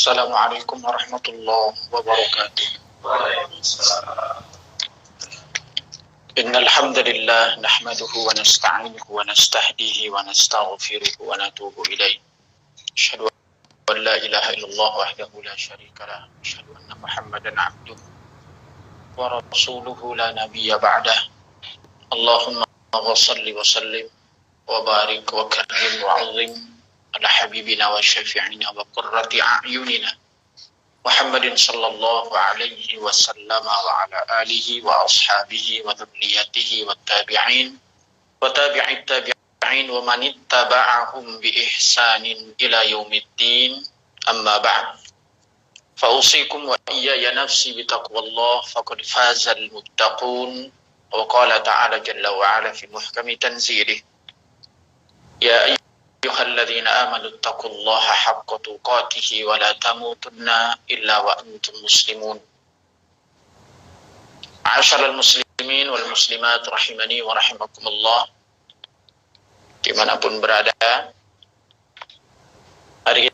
Assalamualaikum warahmatullahi wabarakatuh. Innal hamdalillah nahmaduhu wa nasta'inuhu wa nastahdihi wa nastaghfiruhu wa natubu ilaih. Asyhadu an la ilaha illallah wahdahu la syarika lah. Asyhadu anna Muhammadan 'abduhu wa rasuluhu la nabiyya ba'dah. Allahumma shalli wa sallim wa barik wa karrim wa 'azzim ala habibina wa syafi'ina wa qurrati a'yunina Muhammadin sallallahu alaihi wasallam wa ala alihi wa ashabihi wa dhurriyyatihi wa tabi'in wa tabi'it tabi'in wa man ittaba'ahum bi ihsanin ila yaumiddin, amma ba'd. Fa usikum wa iyaya nafsi bi taqwallah faqad fazal muttaqun. Wa qala ta'ala jalla wa ala fi muhkami tanzilih, ya ayyuhalladzina amanu taqullaha haqqa tuqatih wa la tamutunna illa wa antum muslimun. Ma'asyiral muslimin wal muslimat rahimani wa rahimakumullah, dimanapun berada, hari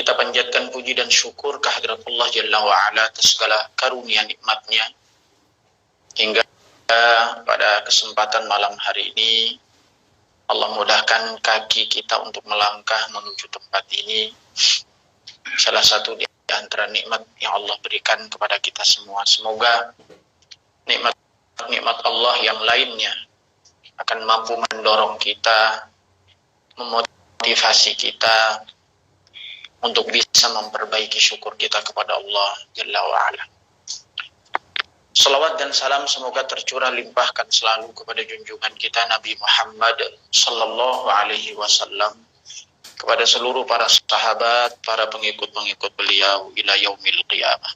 kita panjatkan puji dan syukur kehadirat Allah Jalla wa Ala atas segala karunia nikmatnya, hingga pada kesempatan malam hari ini Allah mudahkan kaki kita untuk melangkah menuju tempat ini. Salah satu di antara nikmat yang Allah berikan kepada kita semua. Semoga nikmat Allah yang lainnya akan mampu mendorong kita, memotivasi kita untuk bisa memperbaiki syukur kita kepada Allah Jalla wa'ala. Salawat dan salam semoga tercurah limpahkan selalu kepada junjungan kita Nabi Muhammad sallallahu alaihi wasallam, kepada seluruh para sahabat, para pengikut-pengikut beliau ila yaumil qiyamah.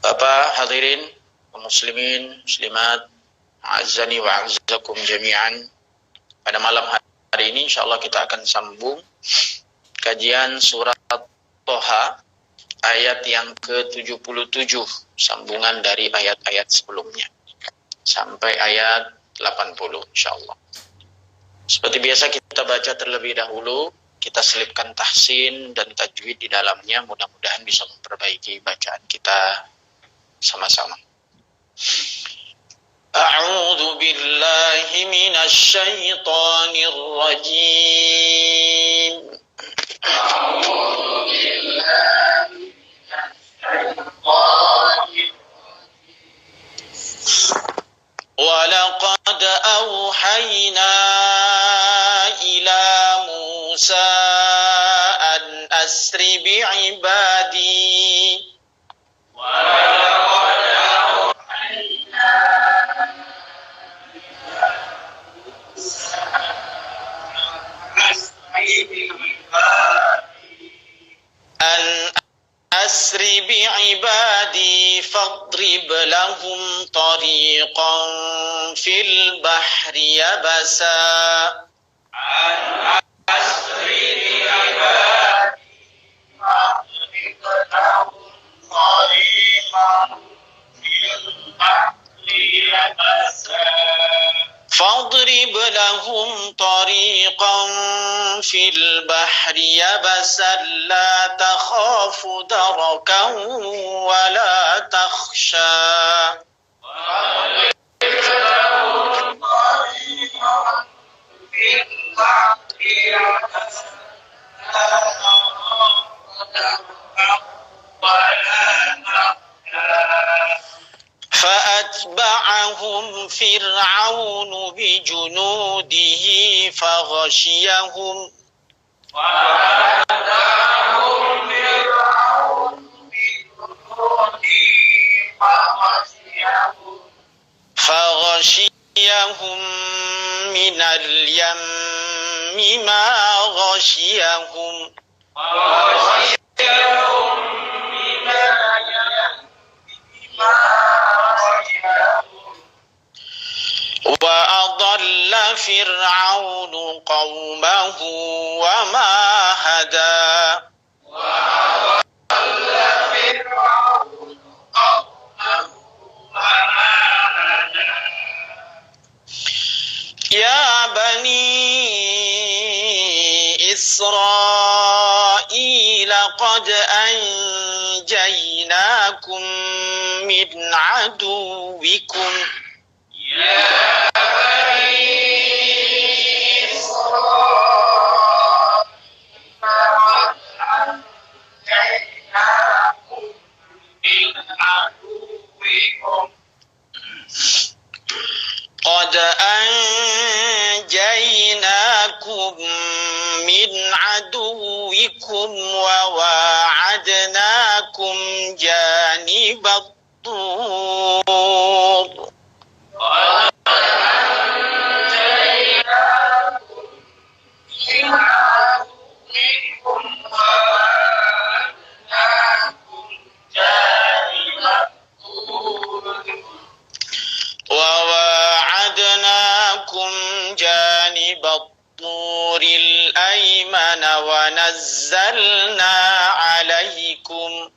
Bapak hadirin, muslimin, muslimat, a'azzani wa a'azzakum jami'an. Pada malam hari ini insyaallah kita akan sambung kajian surat Toha ayat yang ke-77, sambungan dari ayat-ayat sebelumnya sampai ayat 80 insyaallah. Seperti biasa kita baca terlebih dahulu, kita selipkan tahsin dan tajwid di dalamnya, mudah-mudahan bisa memperbaiki bacaan kita sama-sama. A'udzu billahi minasy syaithanir rajim. A'udzu billahi وَلَقَدْ أَوْحَيْنَا إِلَى مُوسَى أَنْ أَسْرِ بِعِبَادِي وَلَقَدْ أَوْحَيْنَا إِلَى مُوسَى أَنْ أسر بعبادي فاضرب لهم طريقا في البحر يبسا أن أسر بعبادي فاضرب لهم طريقا في البحر يبسا فاضرب لهم طريقا في البحر يبسا لا تخاف دركا ولا تخشى فاضرب لهم طريقا في البحر يبسا لا تخاف دركا ولا تخشى فأتبعهم فرعون بجنوده فغشيهم من اليم ما غشيهم وأضل فرعون قومه وما هدى يا بني إسرائيل walaqad anjaynakum min aduwikum ya qad anjaynakum min aduwikum wa wa'adnakum janibat tur وواعدناكم جانب الطور الأيمن ونزلنا عليكم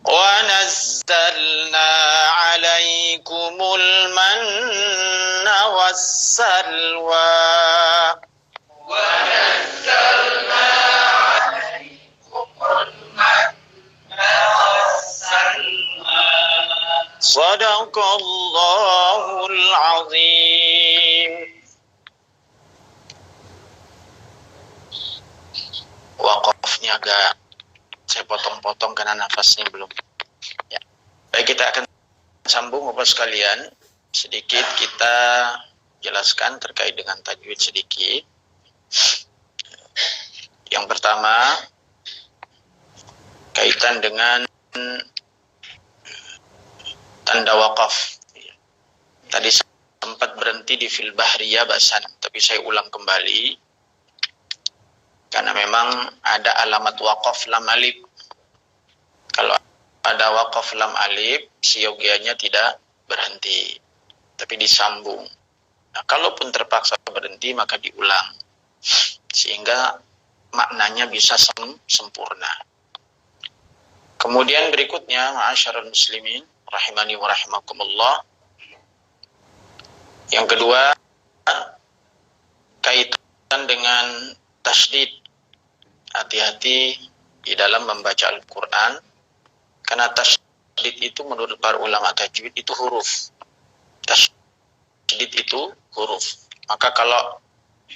ونزلنا عليكم المن والسلوى Sadaqallahul azim. Wakafnya agak saya potong-potong karena nafasnya belum. Ya. Baik, kita akan sambung Bapak sekalian. Sedikit kita jelaskan terkait dengan tajwid sedikit. Yang pertama, kaitan dengan tanda wakaf. Tadi sempat berhenti di fil bahriyah bahasan, tapi saya ulang kembali karena memang ada alamat wakaf lam alif. Kalau ada wakaf lam alif, siogianya tidak berhenti, tapi disambung. Nah, kalaupun terpaksa berhenti maka diulang sehingga maknanya bisa sempurna. Kemudian berikutnya, ma'asyiral muslimin rahimani wa rahimakumullah. Yang kedua, kaitan dengan tasydid. Hati-hati di dalam membaca Al-Quran, karena tasydid itu menurut para ulama tajwid itu huruf. Tasydid itu huruf. Maka kalau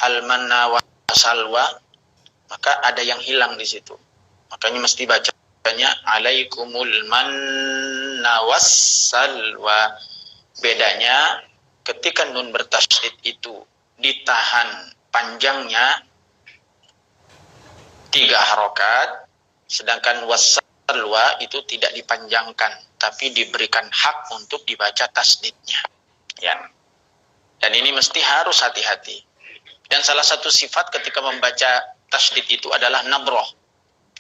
al-manna wa salwa, maka ada yang hilang di situ. Makanya mesti bacanya alaikumul manna was salwa. Bedanya ketika nun bertasydid itu ditahan panjangnya 3 harokat, sedangkan wassalwa itu tidak dipanjangkan, tapi diberikan hak untuk dibaca tasdidnya. Ya. Dan ini mesti harus hati-hati. Dan salah satu sifat ketika membaca tasdid itu adalah nabroh.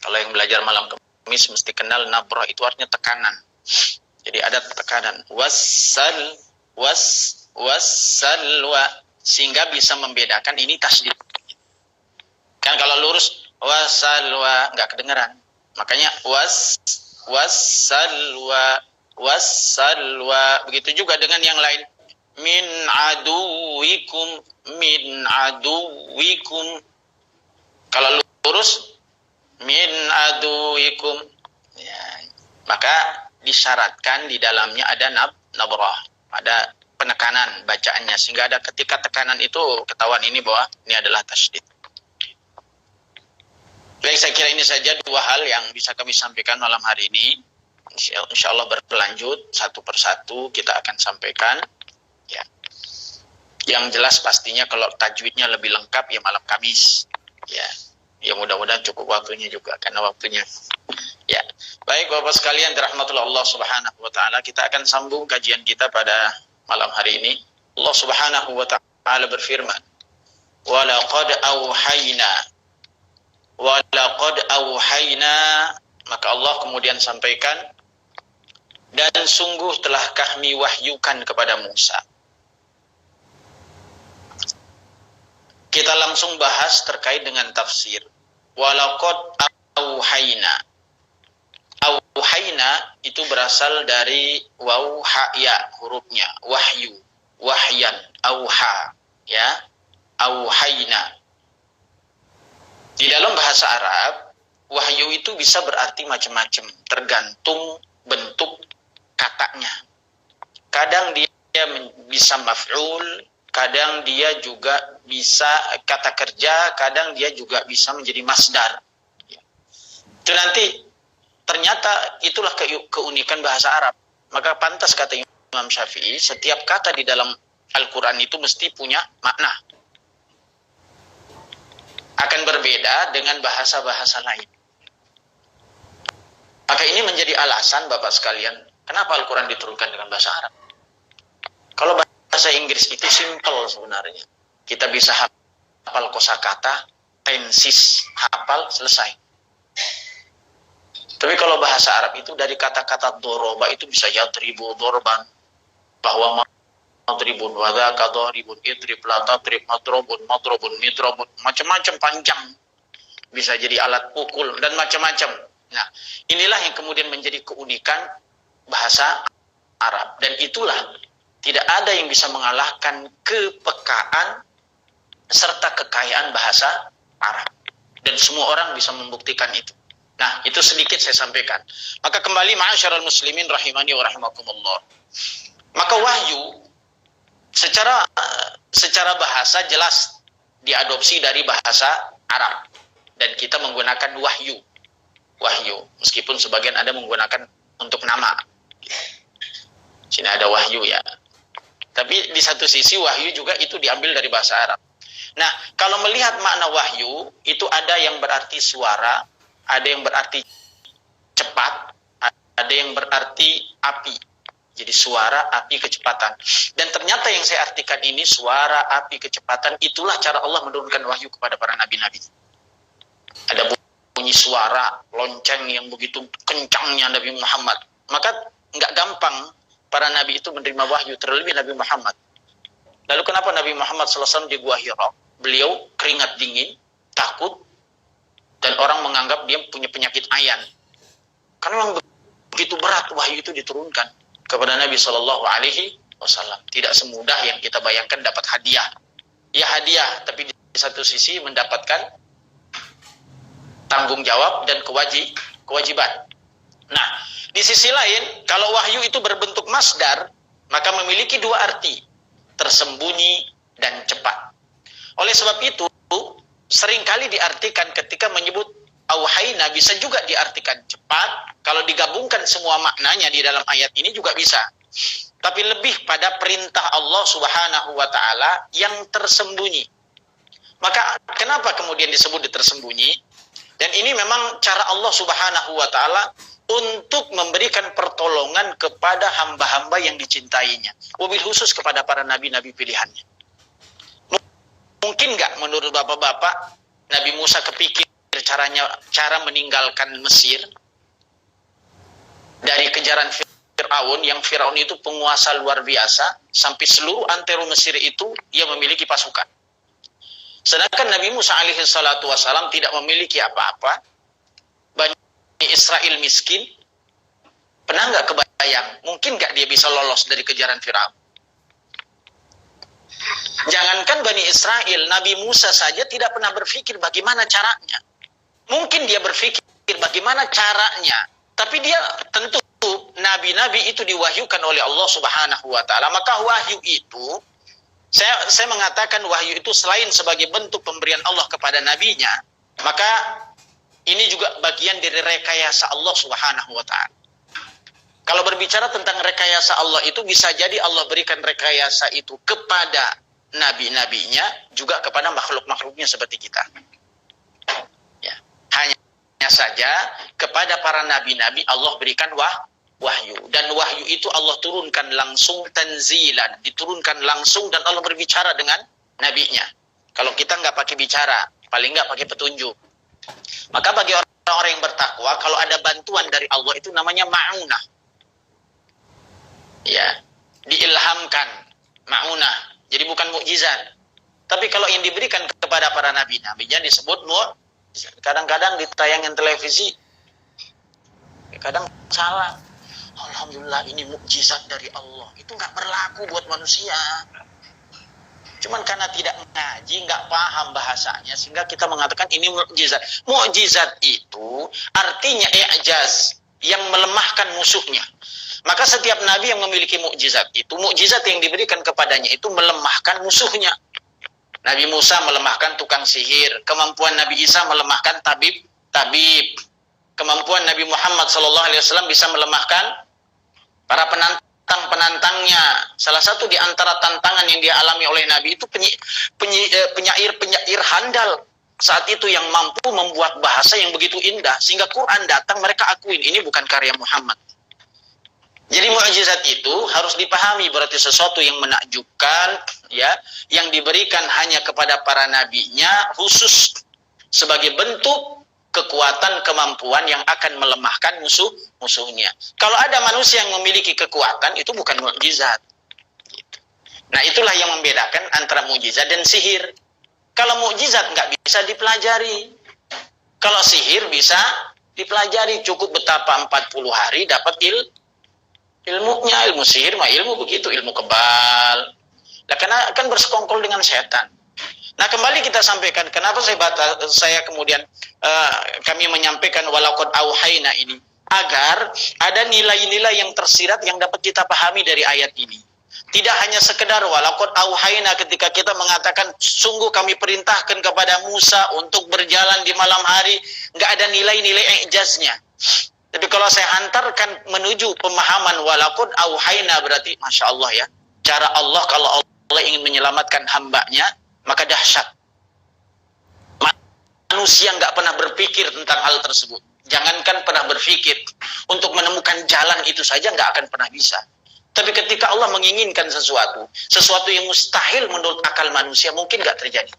Kalau yang belajar malam Kamis mesti kenal nabroh itu artinya tekanan. Jadi ada tekanan wassalwa sehingga bisa membedakan ini tasdid. Kan kalau lurus wasalwa nggak kedengeran, makanya wassalwa. Begitu juga dengan yang lain, min aduwikum. Kalau lurus min aduwikum, ya, maka disyaratkan di dalamnya ada nabrah, ada penekanan bacaannya, sehingga ada ketika tekanan itu ketahuan ini bahwa ini adalah tasydid. Baik, saya kira ini saja 2 hal yang bisa kami sampaikan malam hari ini. Insya Allah berlanjut satu persatu kita akan sampaikan. Ya. Yang jelas pastinya kalau tajwidnya lebih lengkap ya malam Kamis. Ya. Ya mudah-mudahan cukup waktunya juga karena waktunya. Ya. Baik Bapak sekalian dirahmati Allah Subhanahu wa taala, kita akan sambung kajian kita pada malam hari ini. Allah Subhanahu wa taala berfirman, "Wa laqad auhayna", maka Allah kemudian sampaikan, dan sungguh telah kami wahyukan kepada Musa. Kita langsung bahas terkait dengan tafsir. Wa laqad auhayna. Auhayna itu berasal dari waw ha ya hurufnya, wahyu, wahyan, auha, ya, auhayna. Di dalam bahasa Arab, wahyu itu bisa berarti macam-macam, tergantung bentuk katanya. Kadang dia bisa maf'ul, kadang dia juga bisa kata kerja, kadang dia juga bisa menjadi masdar. Itu nanti ternyata itulah keunikan bahasa Arab. Maka pantas kata Imam Syafi'i, setiap kata di dalam Al-Quran itu mesti punya makna. Akan berbeda dengan bahasa-bahasa lain. Maka ini menjadi alasan Bapak sekalian, kenapa Al-Quran diturunkan dengan bahasa Arab. Kalau bahasa Inggris itu simple sebenarnya. Kita bisa hafal kosakata, tenses, hafal, selesai. Tapi kalau bahasa Arab itu dari kata-kata doroba itu bisa yadribu dorban, bahwa madribun wadhaka dharibun idrib la tadrib madrobun madrobun midrobun, macam-macam panjang. Bisa jadi alat pukul dan macam-macam. Nah, inilah yang kemudian menjadi keunikan bahasa Arab. Dan itulah tidak ada yang bisa mengalahkan kepekaan serta kekayaan bahasa Arab. Dan semua orang bisa membuktikan itu. Nah, itu sedikit saya sampaikan. Maka kembali ma'asyiral muslimin rahimani wa rahimakumullah. Maka wahyu secara bahasa jelas diadopsi dari bahasa Arab. Dan kita menggunakan wahyu. Wahyu, meskipun sebagian ada menggunakan untuk nama. Sini ada wahyu ya. Tapi di satu sisi wahyu juga itu diambil dari bahasa Arab. Nah, kalau melihat makna wahyu, itu ada yang berarti suara, ada yang berarti cepat, ada yang berarti api. Jadi suara, api, kecepatan. Dan ternyata yang saya artikan ini, suara, api, kecepatan, itulah cara Allah menurunkan wahyu kepada para nabi-nabi. Ada bunyi suara, lonceng yang begitu kencangnya Nabi Muhammad. Maka nggak gampang para nabi itu menerima wahyu, terlebih Nabi Muhammad. Lalu kenapa Nabi Muhammad SAW di Gua Hira? Beliau keringat dingin, takut, dan orang menganggap dia punya penyakit ayan. Karena memang begitu berat wahyu itu diturunkan kepada Nabi SAW. Tidak semudah yang kita bayangkan dapat hadiah. Ya hadiah, tapi di satu sisi mendapatkan tanggung jawab dan kewajiban. Nah, di sisi lain, kalau wahyu itu berbentuk masdar, maka memiliki dua arti, tersembunyi dan cepat. Oleh sebab itu, seringkali diartikan ketika menyebut auhayna bisa juga diartikan cepat. Kalau digabungkan semua maknanya di dalam ayat ini juga bisa. Tapi lebih pada perintah Allah Subhanahu wa taala yang tersembunyi. Maka kenapa kemudian disebut tersembunyi? Dan ini memang cara Allah Subhanahu wa taala untuk memberikan pertolongan kepada hamba-hamba yang dicintainya. Wabil khusus kepada para nabi-nabi pilihannya. Mungkin nggak menurut bapak-bapak Nabi Musa kepikir cara meninggalkan Mesir dari kejaran Fir'aun, yang Fir'aun itu penguasa luar biasa, sampai seluruh antero Mesir itu ia memiliki pasukan. Sedangkan Nabi Musa alaihi salatu wassalam tidak memiliki apa-apa. Bani Israel miskin. Pernah nggak kebayang, mungkin nggak dia bisa lolos dari kejaran Fir'aun? Jangankan Bani Israel, Nabi Musa saja tidak pernah berpikir bagaimana caranya. Mungkin dia berpikir bagaimana caranya, tapi dia tentu nabi-nabi itu diwahyukan oleh Allah Subhanahu wa taala. Maka wahyu itu, saya mengatakan wahyu itu selain sebagai bentuk pemberian Allah kepada nabinya, maka ini juga bagian dari rekayasa Allah Subhanahu wa taala. Kalau berbicara tentang rekayasa Allah itu, bisa jadi Allah berikan rekayasa itu kepada nabi-nabinya, juga kepada makhluk-makhluknya seperti kita. Ya. Hanya saja kepada para nabi-nabi Allah berikan wahyu. Dan wahyu itu Allah turunkan langsung tanzilan, diturunkan langsung, dan Allah berbicara dengan nabinya. Kalau kita nggak pakai bicara, paling nggak pakai petunjuk. Maka bagi orang-orang yang bertakwa, kalau ada bantuan dari Allah itu namanya ma'unah. Ya, diilhamkan, ma'unah. Jadi bukan mukjizat. Tapi kalau yang diberikan kepada para nabi-nabinya disebut mukjizat. Kadang-kadang di tayangan televisi Kadang salah. Alhamdulillah ini mukjizat dari Allah. Itu nggak berlaku buat manusia. Cuman karena tidak ngaji, nggak paham bahasanya, sehingga kita mengatakan ini mukjizat. Mukjizat itu artinya i'jaz, yang melemahkan musuhnya. Maka setiap nabi yang memiliki mukjizat itu, mukjizat yang diberikan kepadanya itu melemahkan musuhnya. Nabi Musa melemahkan tukang sihir, kemampuan Nabi Isa melemahkan tabib. Kemampuan Nabi Muhammad SAW bisa melemahkan para penantang-penantangnya. Salah satu di antara tantangan yang dialami oleh Nabi itu penyair handal saat itu yang mampu membuat bahasa yang begitu indah sehingga Quran datang mereka akuin ini bukan karya Muhammad. Jadi mukjizat itu harus dipahami berarti sesuatu yang menakjubkan, ya, yang diberikan hanya kepada para nabinya khusus sebagai bentuk kekuatan kemampuan yang akan melemahkan musuhnya. Kalau ada manusia yang memiliki kekuatan itu bukan mukjizat. Nah itulah yang membedakan antara mukjizat dan sihir. Kalau mukjizat nggak bisa dipelajari. Kalau sihir bisa dipelajari, cukup betapa 40 hari dapat ilmunya. Ilmu sihir mah ilmu begitu, ilmu kebal. Nah, karena kan bersekongkol dengan setan. Nah kembali kita sampaikan kenapa saya kemudian kami menyampaikan walaqad auhayna ini agar ada nilai-nilai yang tersirat yang dapat kita pahami dari ayat ini. Tidak hanya sekedar walaqad auhayna ketika kita mengatakan sungguh kami perintahkan kepada Musa untuk berjalan di malam hari, nggak ada nilai-nilai i'jaznya. Tapi kalau saya hantarkan menuju pemahaman walaqad auhayna berarti Masya Allah ya, cara Allah kalau Allah ingin menyelamatkan hambanya maka dahsyat. Manusia nggak pernah berpikir tentang hal tersebut. Jangankan pernah berpikir, untuk menemukan jalan itu saja nggak akan pernah bisa. Tapi ketika Allah menginginkan sesuatu yang mustahil menurut akal manusia mungkin nggak terjadi.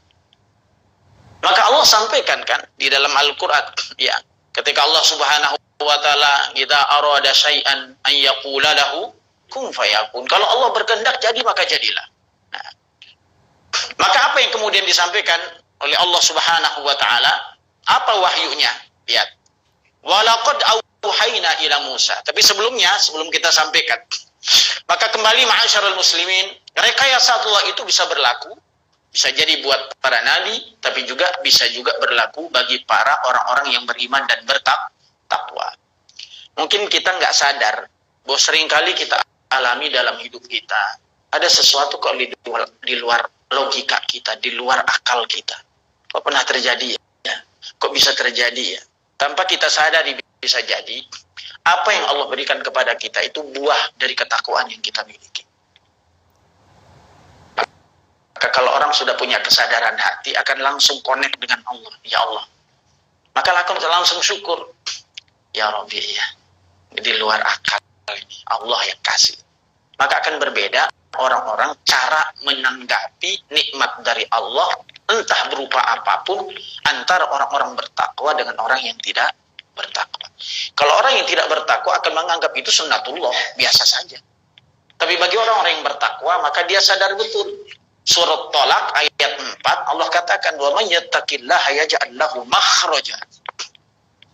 Maka Allah sampaikan kan di dalam Al-Quran, ya, ketika Allah Subhanahu wa Ta'ala idza arada syai'an an yaqula lahu kun fayakun. Kalau Allah berkehendak jadi maka jadilah. Maka apa yang kemudian disampaikan oleh Allah Subhanahu wa Ta'ala? Apa wahyunya? Lihat. Walaqad auhayna ila Musa. Tapi sebelum kita sampaikan, maka kembali ma'asyiral muslimin, rekayasa Allah itu bisa berlaku, bisa jadi buat para nabi, tapi juga bisa juga berlaku bagi para orang-orang yang beriman dan bertakwa. Mungkin kita nggak sadar bahwa seringkali kita alami dalam hidup kita ada sesuatu kok di luar logika kita, di luar akal kita. Kok pernah terjadi ya? Kok bisa terjadi ya? Tanpa kita sadari bisa jadi apa yang Allah berikan kepada kita itu buah dari ketakwaan yang kita miliki. Maka kalau orang sudah punya kesadaran hati akan langsung connect dengan Allah. Ya Allah. Maka langsung syukur. Ya Rabbi ya. Di luar akal ini Allah yang kasih. Maka akan berbeda orang-orang cara menanggapi nikmat dari Allah entah berupa apapun antara orang-orang bertakwa dengan orang yang tidak bertakwa. Kalau orang yang tidak bertakwa akan menganggap itu sunnatullah, biasa saja. Tapi bagi orang-orang yang bertakwa maka dia sadar betul. Surat Thalaq ayat 4 Allah katakan wa may yattaqillaha yaj'al lahu makhraja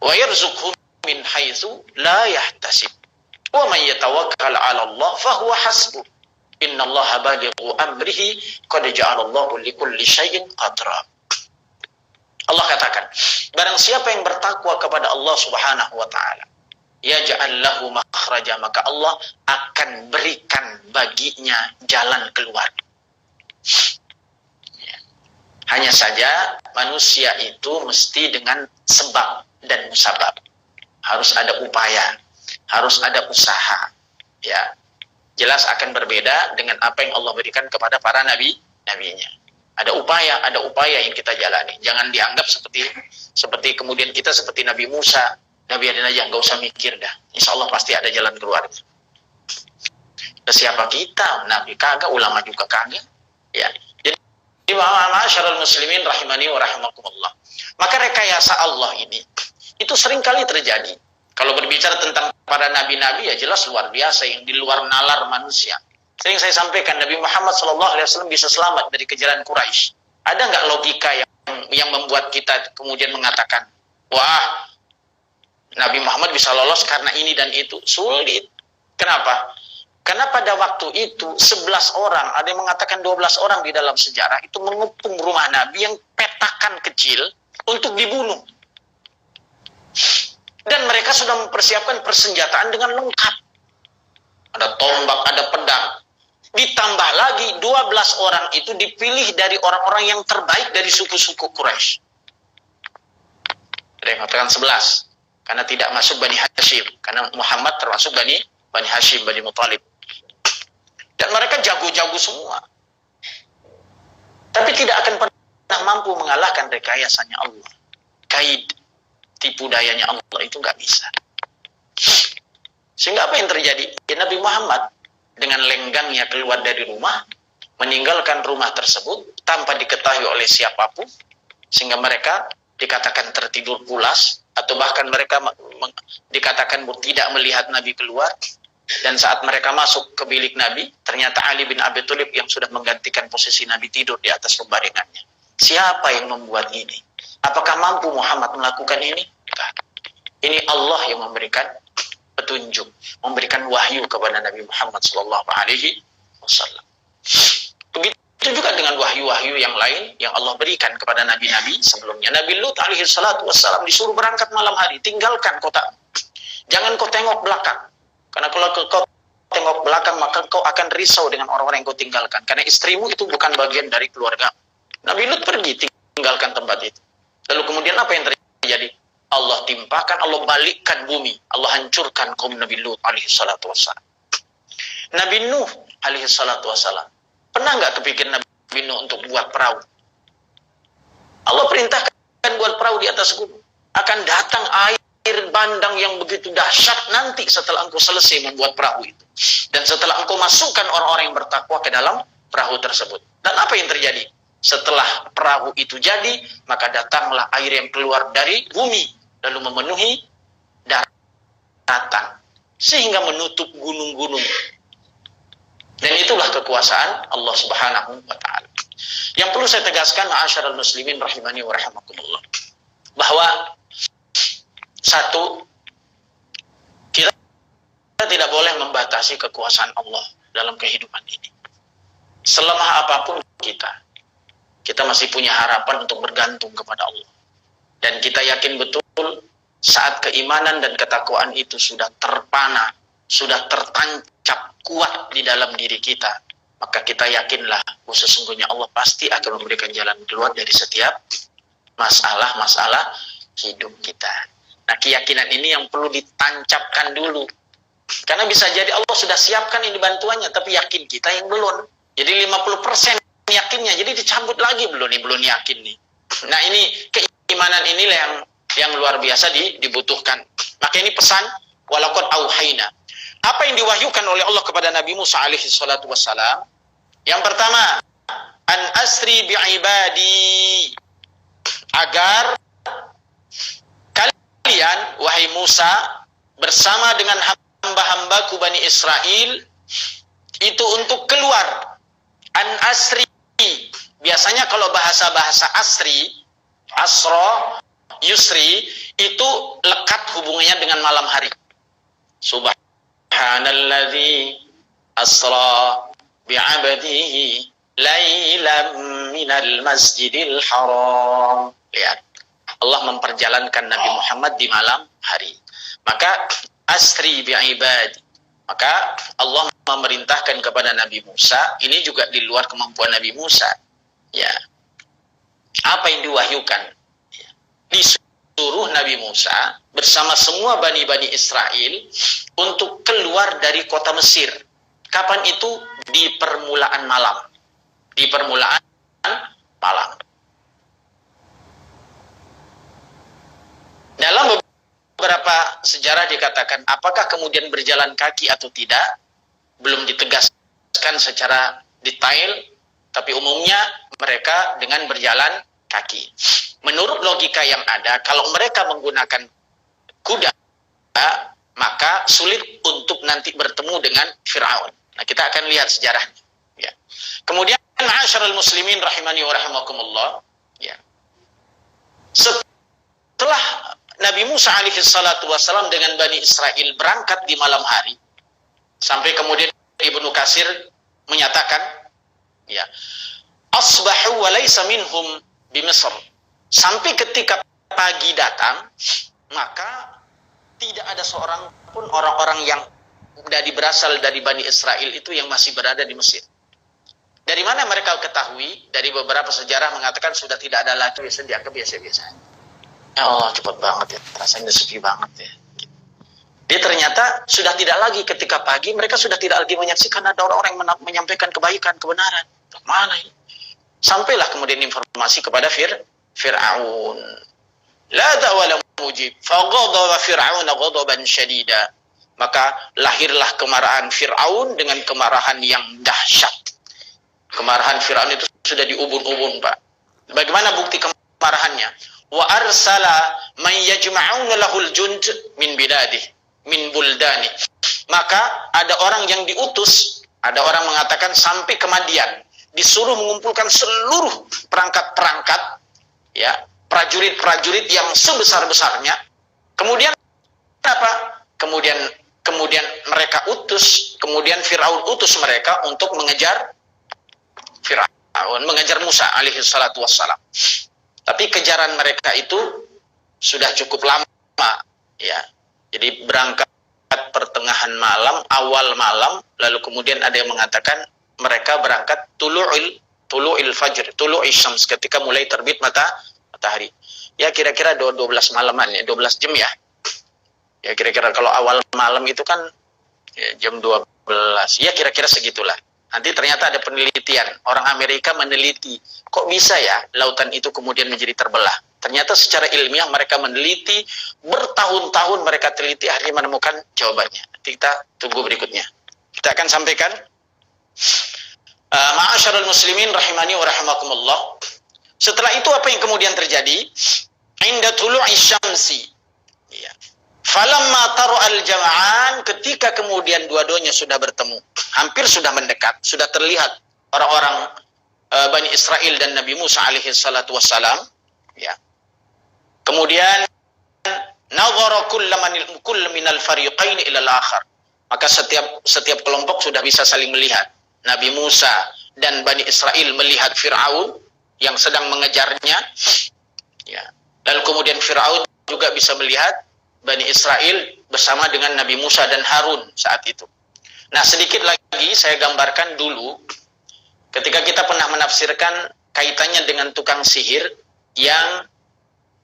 wa yarzuqhu min haitsu la yahtasib. Wa may yatawakkal 'ala Allah fa huwa hasbuh. Innallaha balighu amrihi qad ja'alallahu likulli syai'in qadra. Allah katakan, barang siapa yang bertakwa kepada Allah Subhanahu wa Ta'ala, yaj'al lahu makhraja, maka Allah akan berikan baginya jalan keluar. Hanya saja manusia itu mesti dengan sebab dan musabab. Harus ada upaya, harus ada usaha. Ya, jelas akan berbeda dengan apa yang Allah berikan kepada para nabinya. Ada upaya yang kita jalani. Jangan dianggap seperti kemudian kita seperti Nabi Musa. Nabi ada aja, nggak usah mikir dah. Insya Allah pasti ada jalan keluar. Siapa kita? Nabi kagak, ulama juga kagak. Ya. Jadi ma'asyiral muslimin rahimani wa rahimakumullah. Maka rekayasa Allah ini itu sering kali terjadi. Kalau berbicara tentang para nabi-nabi ya jelas luar biasa yang di luar nalar manusia. Sering saya sampaikan Nabi Muhammad SAW bisa selamat dari kejaran Quraisy. Ada nggak logika yang membuat kita kemudian mengatakan, wah, Nabi Muhammad bisa lolos karena ini dan itu. Sulit. Kenapa? Karena pada waktu itu 11 orang, ada yang mengatakan 12 orang di dalam sejarah, itu mengepung rumah Nabi yang petakan kecil untuk dibunuh. Dan mereka sudah mempersiapkan persenjataan dengan lengkap. Ada tombak, ada pedang. Ditambah lagi 12 orang itu dipilih dari orang-orang yang terbaik dari suku-suku Quraisy. Ada yang mengatakan 11. Karena tidak masuk Bani Hashim. Karena Muhammad termasuk Bani Hashim, Bani Muthalib. Dan mereka jago-jago semua. Tapi tidak akan pernah mampu mengalahkan rekayasanya Allah. Kaid, tipu dayanya Allah itu nggak bisa. Sehingga apa yang terjadi? Ya, Nabi Muhammad dengan lenggangnya keluar dari rumah, meninggalkan rumah tersebut tanpa diketahui oleh siapapun, sehingga mereka dikatakan tertidur pulas, atau bahkan mereka dikatakan tidak melihat Nabi keluar. Dan saat mereka masuk ke bilik Nabi, ternyata Ali bin Abi Thalib yang sudah menggantikan posisi Nabi tidur di atas pembaringannya. Siapa yang membuat ini? Apakah mampu Muhammad melakukan ini? Ini Allah yang memberikan petunjuk, memberikan wahyu kepada Nabi Muhammad SAW. Begitu juga dengan wahyu-wahyu yang lain yang Allah berikan kepada nabi-nabi sebelumnya. Nabi Lut alaihissalam disuruh berangkat malam hari, tinggalkan kota. Jangan kau tengok belakang. Karena kalau kau tengok belakang, maka kau akan risau dengan orang-orang yang kau tinggalkan. Karena istrimu itu bukan bagian dari keluarga. Nabi Lut pergi, tinggalkan tempat itu. Lalu kemudian apa yang terjadi? Allah timpakan, Allah balikkan bumi. Allah hancurkan kaum Nabi Lut alaihissalatu wassalam. Nabi Nuh alaihissalatu wassalam. Pernah nggak kepikir Nabi Nuh untuk buat perahu? Allah perintahkan buat perahu di atas gunung. Akan datang air bandang yang begitu dahsyat nanti setelah engkau selesai membuat perahu itu. Dan setelah engkau masukkan orang-orang yang bertakwa ke dalam perahu tersebut. Dan apa yang terjadi? Setelah perahu itu jadi, maka datanglah air yang keluar dari bumi, lalu memenuhi daratan, sehingga menutup gunung-gunung. Dan itulah kekuasaan Allah Subhanahu wa Ta'ala. Yang perlu saya tegaskan, ma'asyiral muslimin rahimani wa rahimakumullah, bahwa satu, kita tidak boleh membatasi kekuasaan Allah dalam kehidupan ini. Selemah apapun kita masih punya harapan untuk bergantung kepada Allah. Dan kita yakin betul saat keimanan dan ketakwaan itu sudah terpana, sudah tertancap kuat di dalam diri kita, maka kita yakinlah bahwa sesungguhnya Allah pasti akan memberikan jalan keluar dari setiap masalah-masalah hidup kita. Nah, keyakinan ini yang perlu ditancapkan dulu. Karena bisa jadi Allah sudah siapkan ini bantuannya, tapi yakin kita yang belum. Jadi 50% yakinnya, jadi dicabut lagi belum yakin nih. Nah, ini keimanan inilah yang luar biasa dibutuhkan. Maka ini pesan walaqad auhayna. Apa yang diwahyukan oleh Allah kepada Nabi Musa alaihi salatu wassalam? Yang pertama, an asri bi'ibadi, agar kalian, wahai Musa, bersama dengan hamba-hambaku Bani Israel, itu untuk keluar. An asri, biasanya kalau bahasa-bahasa asri, asro, yusri, itu lekat hubungannya dengan malam hari. Subhanalladzi asra bi'abdihi lailam minal masjidil haram. Lihat, Allah memperjalankan Nabi Muhammad di malam hari. Maka asri bi'ibadi, maka Allah memerintahkan kepada Nabi Musa, ini juga di luar kemampuan Nabi Musa. Ya. Apa yang diwahyukan? Ya. Disuruh Nabi Musa bersama semua bani-bani Israel untuk keluar dari kota Mesir. Kapan itu? Di permulaan malam. Di permulaan malam. Dalam beberapa sejarah dikatakan apakah kemudian berjalan kaki atau tidak, belum ditegaskan secara detail, tapi umumnya mereka dengan berjalan kaki. Menurut logika yang ada, kalau mereka menggunakan kuda, maka sulit untuk nanti bertemu dengan Fir'aun. Nah, kita akan lihat sejarahnya. Ya. Kemudian, ma'asyiral muslimin rahimani wa rahimakumullah, ya. Setelah Nabi Musa alaihi salatu wassalam dengan Bani Israel berangkat di malam hari, sampai kemudian Ibnu Katsir menyatakan, ya, asbahu wa laysa minhum bi Misr. Sampai ketika pagi datang, maka tidak ada seorang pun orang-orang yang berasal dari Bani Israel itu yang masih berada di Mesir. Dari mana mereka ketahui? Dari beberapa sejarah mengatakan sudah tidak ada lagi, dianggap biasa-biasa. Ya Allah, cepat banget ya, rasanya sepi banget ya. Dia ternyata sudah tidak lagi ketika pagi, mereka sudah tidak lagi menyaksikan ada orang-orang yang menyampaikan kebaikan, kebenaran. Mana ini? Sampailah kemudian informasi kepada Fir'aun. La ta'wala mujib, faghadaba Fir'aun ghadaban syadida. Maka lahirlah kemarahan Fir'aun dengan kemarahan yang dahsyat. Kemarahan Fir'aun itu sudah diubun-ubun, Pak. Bagaimana bukti kemarahannya? Wa arsala man yajma'una lahul jund min bidadih, min buldani. Maka ada orang yang diutus, ada orang mengatakan sampai ke Madian, disuruh mengumpulkan seluruh perangkat-perangkat, ya, prajurit-prajurit yang sebesar-besarnya. Kemudian apa? Kemudian mereka utus, kemudian Fir'aun utus mereka untuk mengejar Musa alaihi salatu wassalam. Tapi kejaran mereka itu sudah cukup lama, ya. Jadi berangkat pertengahan malam, awal malam, lalu kemudian ada yang mengatakan mereka berangkat tulu'il fajr, tulu'il syams, ketika mulai terbit matahari. Ya kira-kira 12 malaman ya, 12 jam ya. Ya kira-kira kalau awal malam itu kan ya, jam 12. Ya kira-kira segitulah. Nanti ternyata ada penelitian, orang Amerika meneliti, kok bisa ya lautan itu kemudian menjadi terbelah. Ternyata secara ilmiah mereka meneliti, bertahun-tahun mereka teliti, akhirnya menemukan jawabannya. Nanti kita tunggu berikutnya. Kita akan sampaikan. Ma'asyarul muslimin rahimani wa rahimakumullah. Setelah itu apa yang kemudian terjadi? Inda tulu'i syamsi. Ya. Falamma taru'al jama'an, ketika kemudian dua-duanya sudah bertemu, hampir sudah mendekat, sudah terlihat orang-orang Bani Israel dan Nabi Musa alaihi salatu wassalam, ya. Kemudian nazara kullu minal fariqaini ila al-akhar. Maka setiap kelompok sudah bisa saling melihat. Nabi Musa dan Bani Israel melihat Fir'aun yang sedang mengejarnya, ya. Lalu kemudian Fir'aun juga bisa melihat Bani Israel bersama dengan Nabi Musa dan Harun saat itu. Nah, sedikit lagi saya gambarkan dulu ketika kita pernah menafsirkan kaitannya dengan tukang sihir yang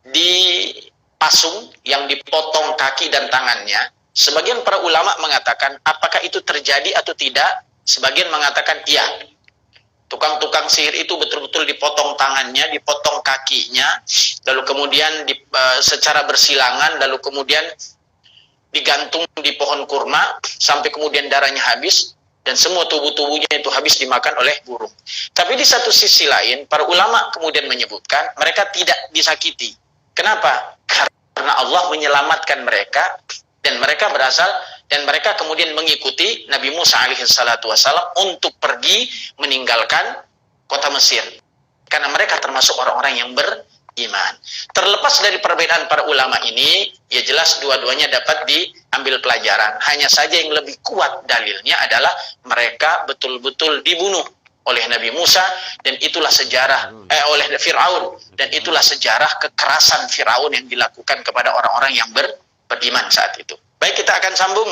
dipasung, yang dipotong kaki dan tangannya. Sebagian para ulama mengatakan apakah itu terjadi atau tidak. Sebagian mengatakan iya. Tukang-tukang sihir itu betul-betul dipotong tangannya, dipotong kakinya, lalu kemudian secara bersilangan, lalu kemudian digantung di pohon kurma sampai kemudian darahnya habis dan semua tubuh-tubuhnya itu habis dimakan oleh burung. Tapi di satu sisi lain, para ulama kemudian menyebutkan mereka tidak disakiti. Kenapa? Karena Allah menyelamatkan mereka dan mereka berasal dan mereka kemudian mengikuti Nabi Musa alaihi salatu wassalam untuk pergi meninggalkan kota Mesir. Karena mereka termasuk orang-orang yang beriman. Terlepas dari perbedaan para ulama ini, ya jelas dua-duanya dapat diambil pelajaran. Hanya saja yang lebih kuat dalilnya adalah mereka betul-betul dibunuh oleh Nabi Musa dan itulah sejarah oleh Fir'aun dan itulah sejarah kekerasan Fir'aun yang dilakukan kepada orang-orang yang beriman saat itu. Baik, kita akan sambung.